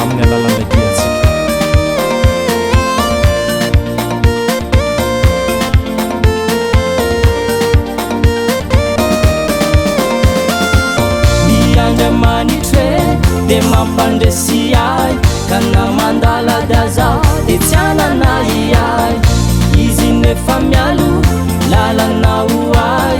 amin'ny alalanay diatsika miandramanitre de mampandresi ay ka namandaladaza de tsy ananay ay izy nefa mialo lalanao ay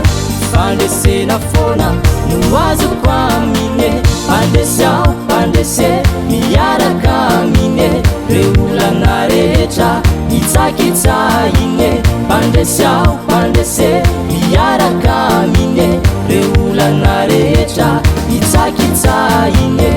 fandresena fona no azoko amine pandresiao pandrese miaraka amine re olana rehetra mitsakitsaine pandresiao pandrese miaraka amine re olana rehetra mitsakitsaine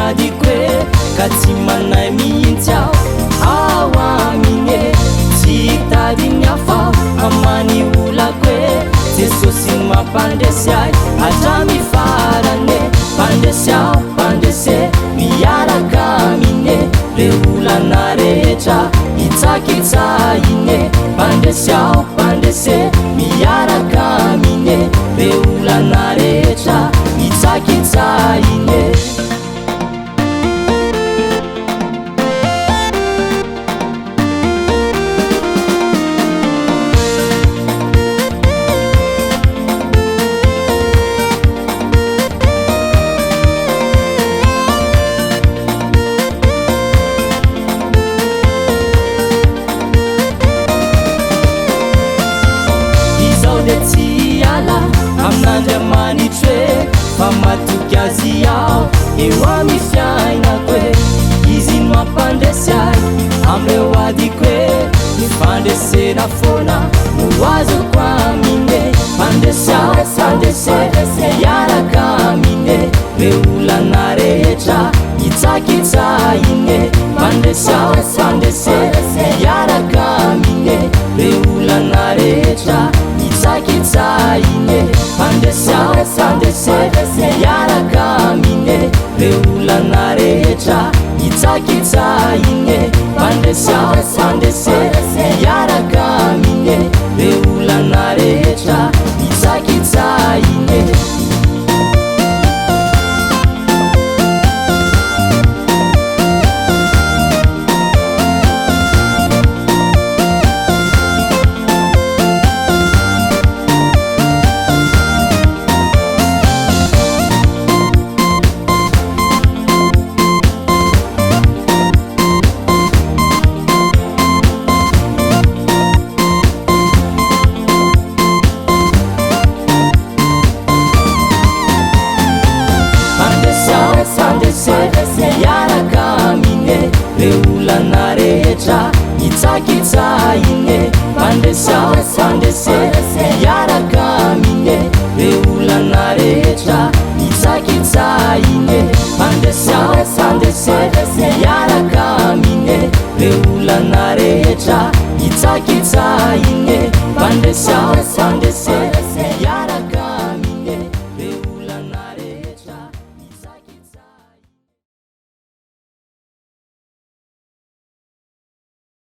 miadikoe ka tsy manay mihintsao ao amine tsy hitadiny afao amany olakoe jesosy mampandresy ay hatramy farane pandresiao pandrese miaraka amine re olana rehetra mitsakitsaine pandresiao pandrese miaraka amine re olana rehetra mitsakitsaine amin'andriamanitre fa matoky azy ao eo amy fiainakoe izy mampandresy ay amreo adikoe mifandresena fona no azoko amine pandresiao pandrese miaraka amine re olana rehetra mitsakitsaine pandresiao pandrese miaraka amine re olana rehetra mitsakitsaine pandresiao pandrese miaraka amine re olana rehetra mitsakitsaine pandresiao pandrese miaraka amine re olana rehetra mitsakitsaine miaraka amine re olana rehetra mitsakitsaine pandresiao pandrese miaraka amine re olana rehetra mitsakitsaine